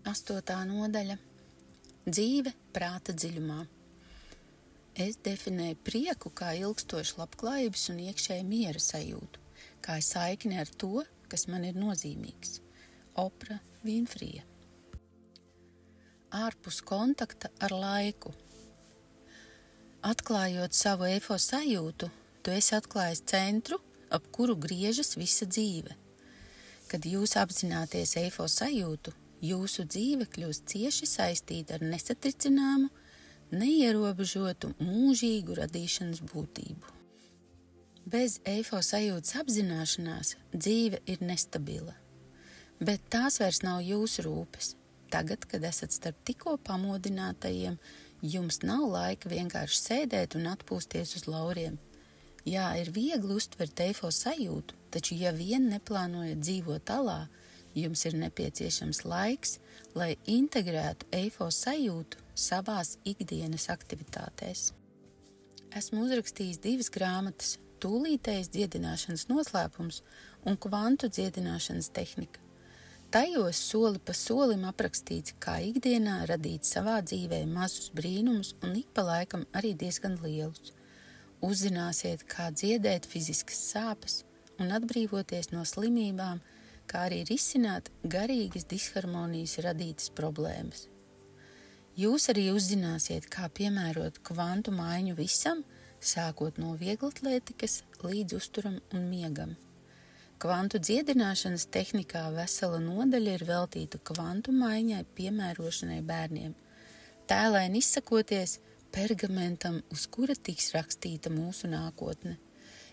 8. nodaļa – dzīve prāta dziļumā. Es definēju prieku kā ilgstošu labklājības un iekšēju miera sajūtu, kā saikni ar to, kas man ir nozīmīgs. Opra Winfrija. Ārpus kontakta ar laiku. Atklājot savu eifo sajūtu, tu esi atklājis centru, ap kuru griežas visa dzīve. Kad jūs apzināties eifo sajūtu, jūsu dzīve kļūst cieši saistīta ar nesatricināmu, neierobežotu mūžīgu radīšanas būtību. Bez eifo sajūtas apzināšanās dzīve ir nestabila, bet tās vairs nav jūsu rūpes. Tagad, kad esat starp tikko pamodinātajiem, jums nav laika vienkārši sēdēt un atpūsties uz lauriem. Jā, ir viegli uztvert eifo sajūtu, taču ja vien neplānojat dzīvot alā, jums ir nepieciešams laiks, lai integrētu eifo sajūtu savās ikdienas aktivitātēs. Esmu uzrakstījis 2 grāmatas – tūlītējas dziedināšanas noslēpums un kvantu dziedināšanas tehnika. Tajos soli pa solim aprakstīts, kā ikdienā radīt savā dzīvē mazus brīnumus un ik pa laikam arī diezgan lielus. Uzzināsiet, kā dziedēt fiziskas sāpes un atbrīvoties no slimībām, kā arī risināt garīgas disharmonijas radītas problēmas. Jūs arī uzzināsiet, kā piemērot kvantu maiņu visam, sākot no vieglatlētikas līdz uzturam un miegam. Kvantu dziedināšanas tehnikā vesela nodaļa ir veltīta kvantu maiņai piemērošanai bērniem. Tēlaini izsakoties pergamentam, uz kura tiks rakstīta mūsu nākotne.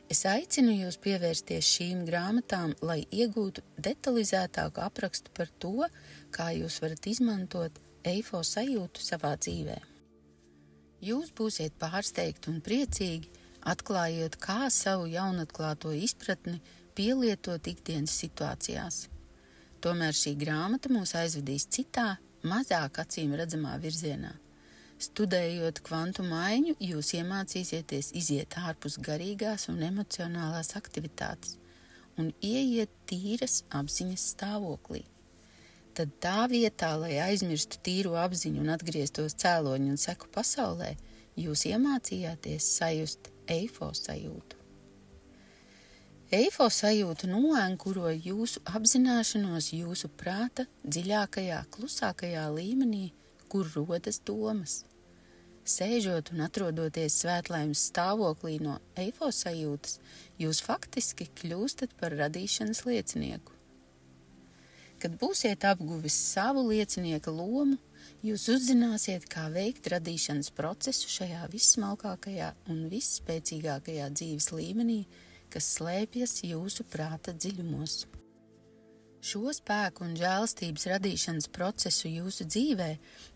Es aicinu jūs pievērsties šīm grāmatām, lai iegūtu detalizētāku aprakstu par to, kā jūs varat izmantot eifo sajūtu savā dzīvē. Jūs būsiet pārsteigti un priecīgi, atklājot, kā savu jaunatklāto izpratni pielietot ikdienas situācijās. Tomēr šī grāmata mūs aizvedīs citā, mazāk acīm redzamā virzienā. Studējot kvantu maiņu, jūs iemācīsieties iziet ārpus garīgās un emocionālās aktivitātes un ieiet tīras apziņas stāvoklī. Tad tā vietā, lai aizmirstu tīro apziņu un atgrieztos cēloņu un seku pasaulē, jūs iemācījāties sajust eifo sajūtu. Eifo sajūta noankuro jūsu apzināšanos jūsu prāta dziļākajā, klusākajā līmenī, kur rodas domas. Sēžot un atrodoties svētlaimes stāvoklī no eifo sajūtas, jūs faktiski kļūstat par radīšanas liecinieku. Kad būsiet apguvis savu liecinieka lomu, jūs uzzināsiet, kā veikt radīšanas procesu šajā vissmalkākajā un visspēcīgākajā dzīves līmenī, kas slēpjas jūsu prāta dziļumos. Šo spēku un žēlastības radīšanas procesu jūsu dzīvē,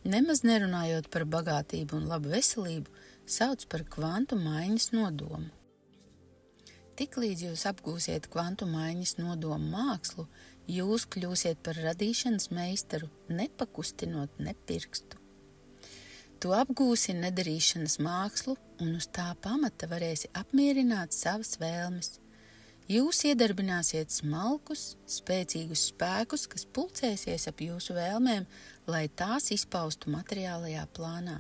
nemaz nerunājot par bagātību un labu veselību, sauc par kvantu maiņas nodomu. Tiklīdz jūs apgūsiet kvantu maiņas nodomu mākslu, jūs kļūsiet par radīšanas meistaru, nepakustinot ne pirkstu. Tu apgūsi nedarīšanas mākslu un uz tā pamata varēsi apmierināt savas vēlmes. Jūs iedarbināsiet smalkus, spēcīgus spēkus, kas pulcēsies ap jūsu vēlmēm, lai tās izpaustu materiālajā plānā.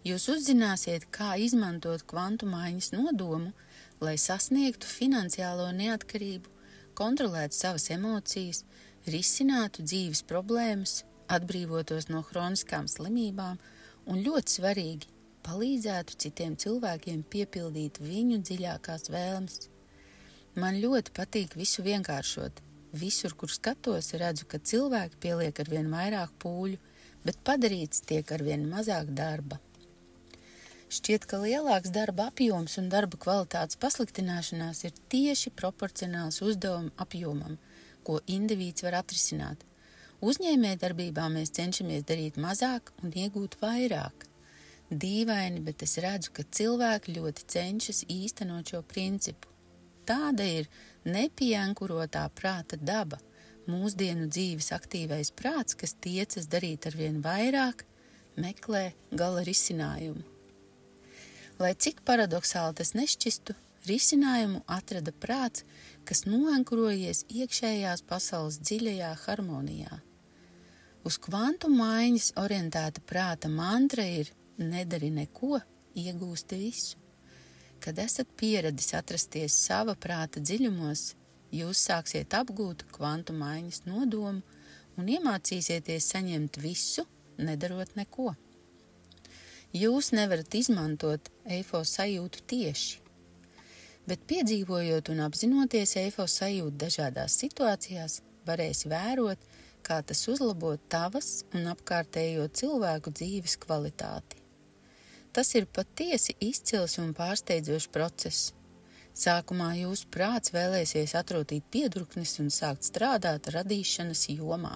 Jūs uzzināsiet, kā izmantot kvantu maiņas nodomu, lai sasniegtu finansiālo neatkarību, kontrolētu savas emocijas, risinātu dzīves problēmas, atbrīvotos no hroniskām slimībām un ļoti svarīgi palīdzētu citiem cilvēkiem piepildīt viņu dziļākās vēlmes. Man ļoti patīk visu vienkāršot. Visur, kur skatos, redzu, ka cilvēki pieliek arvien vairāk pūļu, bet padarīts tiek arvien mazāk darba. Šķiet, ka lielāks darba apjoms un darba kvalitātes pasliktināšanās ir tieši proporcionāls uzdevuma apjomam, ko indivīds var atrisināt. Uzņēmējdarbībā mēs cenšamies darīt mazāk un iegūt vairāk. Dīvaini, bet es redzu, ka cilvēki ļoti cenšas īstenot šo principu. Tāda ir nepieankurotā prāta daba, mūsdienu dzīves aktīvais prāts, kas tiecas darīt arvien vairāk, meklē gala risinājumu. Lai cik paradoxāli tas nešķistu, risinājumu atrada prāts, kas noankurojies iekšējās pasaules dziļajā harmonijā. Uz kvantu maiņas orientēta prāta mantra ir nedari neko, iegūsti visu. Kad esat pieradis atrasties sava prāta dziļumos, jūs sāksiet apgūt kvantu maiņas nodomu un iemācīsieties saņemt visu, nedarot neko. Jūs nevarat izmantot eifo sajūtu tieši, bet piedzīvojot un apzinoties eifo sajūtu dažādās situācijās, varēsi vērot, kā tas uzlabot tavas un apkārtējo cilvēku dzīves kvalitāti. Tas ir patiesi izcils un pārsteidzošs process. Sākumā jūsu prāts vēlēsies atrotīt piedurknes un sākt strādāt radīšanas jomā.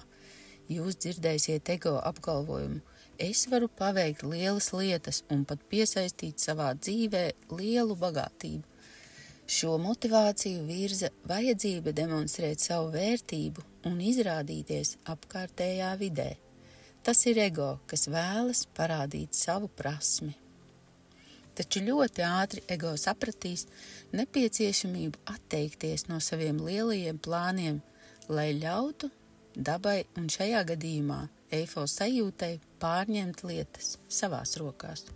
Jūs dzirdēsiet ego apgalvojumu: es varu paveikt lielas lietas un pat piesaistīt savā dzīvē lielu bagātību. Šo motivāciju virza vajadzība demonstrēt savu vērtību un izrādīties apkārtējā vidē. Tas ir ego, kas vēlas parādīt savu prasmi. Taču ļoti ātri ego sapratīs nepieciešamību atteikties no saviem lielajiem plāniem, lai ļautu dabai un šajā gadījumā eifo sajūtai pārņemt lietas savās rokās.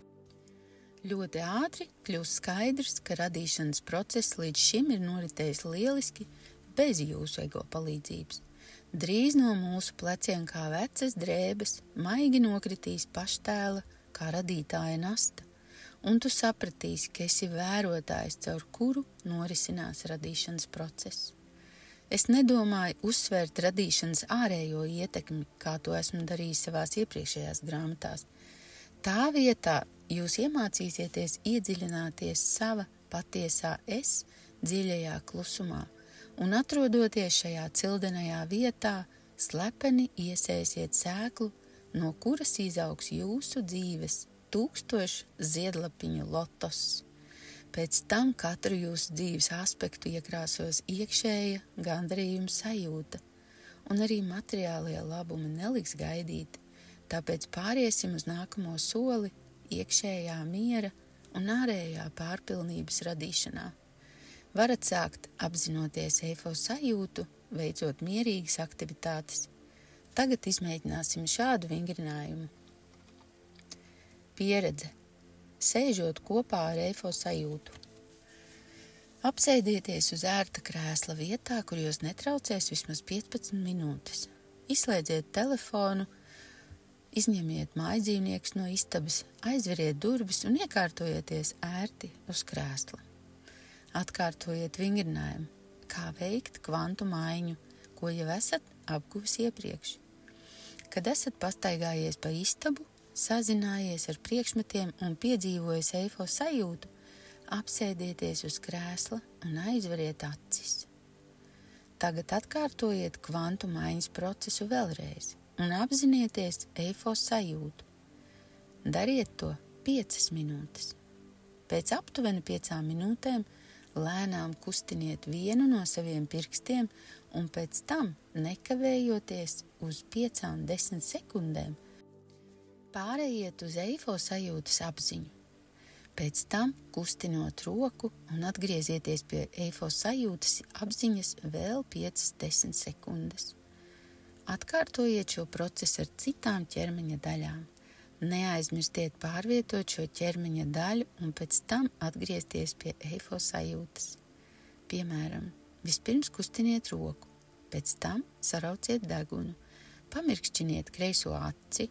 Ļoti ātri kļūst skaidrs, ka radīšanas process līdz šim ir noritējis lieliski bez jūsu ego palīdzības. Drīz no mūsu pleciem kā vecas drēbes maigi nokritīs paštēla kā radītāja nasta, un tu sapratīsi, ka esi vērotājs, caur kuru norisinās radīšanas process. Es nedomāju uzsvērt radīšanas ārējo ietekmi, kā to esmu darījis savās iepriekšējās grāmatās. Tā vietā jūs iemācīsieties iedziļināties sava patiesā es dziļajā klusumā, un atrodoties šajā cildenajā vietā, slepeni iesēsiet sēklu, no kuras izaugs jūsu dzīves 1000 ziedlapiņu lotos. Pēc tam katru jūsu dzīves aspektu iekrāsos iekšēja gandarījuma sajūta, un arī materiālie labumi neliks gaidīt, tāpēc pāriesim uz nākamo soli iekšējā miera un ārējā pārpilnības radīšanā. Varat sākt apzinoties eifo sajūtu, veicot mierīgas aktivitātes. Tagad izmēģināsim šādu vingrinājumu. Pieredze. Sēžot kopā ar eifo sajūtu. Apsēdieties uz ērta krēsla vietā, kur jūs netraucēs vismaz 15 minūtes. Izslēdziet telefonu, izņemiet mājdzīvniekus no istabas, aizveriet durvis un iekārtojieties ērti uz krēsla. Atkārtojiet vingrinājumu, kā veikt kvantu maiņu, ko jau esat apguvis iepriekš. Kad esat pastaigājies pa istabu, sazinājies ar priekšmetiem un piedzīvojis eifo sajūtu, apsēdieties uz krēsla un aizveriet acis. Tagad atkārtojiet kvantu maiņas procesu vēlreiz un apzinieties eifo sajūtu. Dariet to 5 minūtes. Pēc aptuveni 5 minūtēm lēnām kustiniet vienu no saviem pirkstiem un pēc tam, nekavējoties uz 5-10 sekundēm, pārējiet uz eifo sajūtas apziņu. Pēc tam, kustinot roku un atgriezieties pie eifo sajūtas apziņas vēl 5-10 sekundes. Atkārtojiet šo procesu ar citām ķermeņa daļām. Neaizmirstiet pārvietot šo ķermeņa daļu un pēc tam atgriezties pie eifo sajūtas. Piemēram, vispirms kustiniet roku, pēc tam sarauciet degunu, pamirkšķiniet kreiso aci,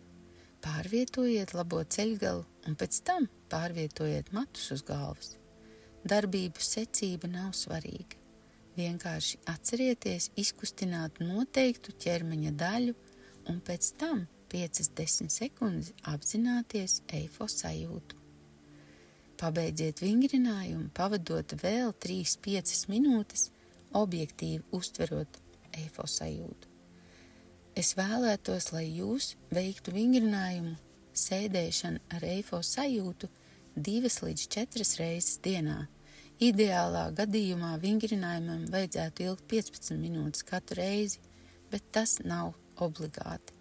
pārvietojiet labo ceļgalu un pēc tam pārvietojiet matus uz galvas. Darbību secība nav svarīga. Vienkārši atcerieties izkustināt noteiktu ķermeņa daļu un pēc tam 5-10 sekundes apzināties eifo sajūtu. Pabeidziet vingrinājumu, pavadot vēl 3-5 minūtes, objektīvi uztverot eifo sajūtu. Es vēlētos, lai jūs veiktu vingrinājumu sēdēšanu ar eifo sajūtu 2-4 reizes dienā. Ideālā gadījumā vingrinājumam vajadzētu ilgt 15 minūtes katru reizi, bet tas nav obligāti.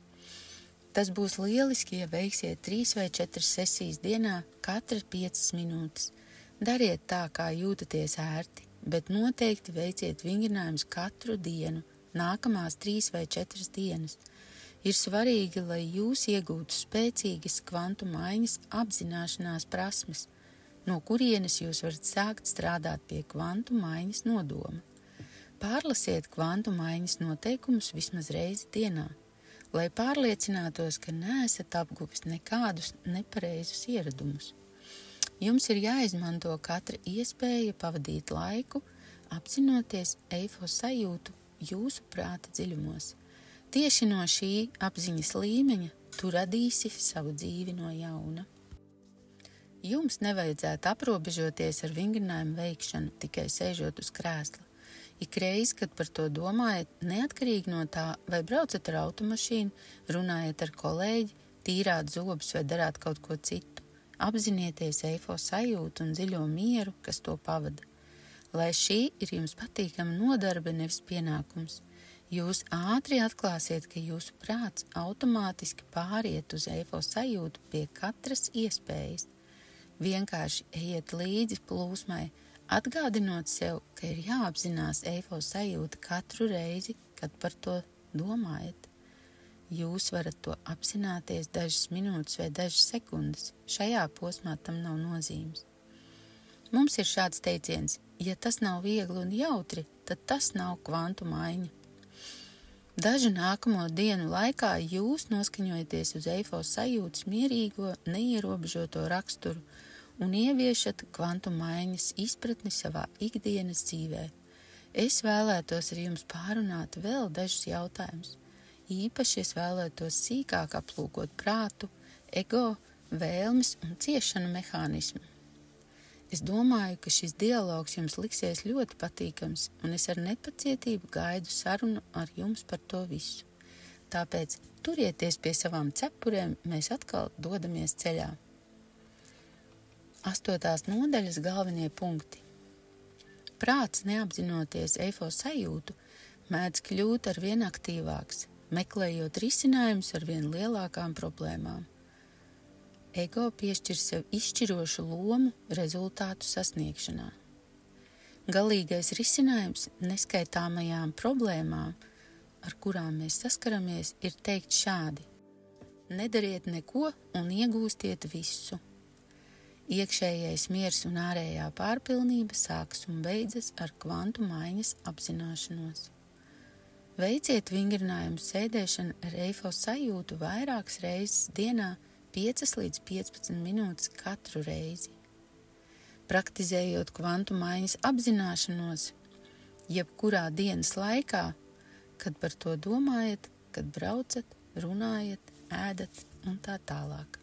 Tas būs lieliski, ja veiksiet 3 vai 4 sesijas dienā, katra 5 minūtes. Dariet tā, kā jūtaties ērti, bet noteikti veiciet vingrinājumus katru dienu, nākamās 3 vai 4 dienas. Ir svarīgi, lai jūs iegūtu spēcīgas kvantu maiņas apzināšanās prasmes, no kurienes jūs varat sākt strādāt pie kvantu maiņas nodoma. Pārlasiet kvantu maiņas noteikumus vismaz reizi dienā, lai pārliecinātos, ka neesat apguvis nekādus nepareizus ieradumus. Jums ir jāizmanto katra iespēja pavadīt laiku, apzinoties eifos sajūtu jūsu prāta dziļumos. Tieši no šī apziņas līmeņa tu radīsi savu dzīvi no jauna. Jums nevajadzētu aprobežoties ar vingrinājumu veikšanu, tikai sēžot uz krēsla. Ikreiz, kad par to domājat, neatkarīgi no tā, vai braucat ar automašīnu, runājat ar kolēģi, tīrāt zobus vai darāt kaut ko citu, apzinieties eifos sajūtu un dziļo mieru, kas to pavada. Lai šī ir jums patīkama nodarbe, nevis pienākums. Jūs ātri atklāsiet, ka jūsu prāts automātiski pāriet uz eifos sajūtu pie katras iespējas. Vienkārši ejiet līdzi plūsmai, atgādinot sev, ka ir jāapzinās eifos sajūta katru reizi, kad par to domājat. Jūs varat to apzināties dažas minūtes vai dažas sekundes. Šajā posmā tam nav nozīmes. Mums ir šāds teiciens: ja tas nav viegli un jautri, tad tas nav kvantu maiņa. Dažu nākamo dienu laikā jūs noskaņojaties uz eifos sajūtas mierīgo, neierobežoto raksturu un ieviešat kvantu maiņas izpratni savā ikdienas dzīvē. Es vēlētos ar jums pārunāt vēl dažus jautājumus. Īpaši es vēlētos sīkāk aplūkot prātu, ego, vēlmes un ciešanu mehānismu. Es domāju, ka šis dialogs jums liksies ļoti patīkams, un es ar nepacietību gaidu sarunu ar jums par to visu. Tāpēc turieties pie savām cepurēm, mēs atkal dodamies ceļā. 8. nodaļas galvenie punkti. Prāts, neapzinoties eifos sajūtu, mēdz kļūt arvien aktīvāks, meklējot risinājumus ar vien lielākām problēmām. Ego piešķir sev izšķirošu lomu rezultātu sasniegšanā. Galīgais risinājums neskaitāmajām problēmām, ar kurām mēs saskaramies, ir teikt šādi: nedariet neko un iegūstiet visu. Iekšējais miers un ārējā pārpilnība sākas un beidzas ar kvantu maiņas apzināšanos. Veiciet vingrinājumu sēdēšanu ar eifos sajūtu vairākas reizes dienā, 5 līdz 15 minūtes katru reizi. Praktizējot kvantu maiņas apzināšanos, jebkurā dienas laikā, kad par to domājat, kad braucat, runājat, ēdat un tā tālāk.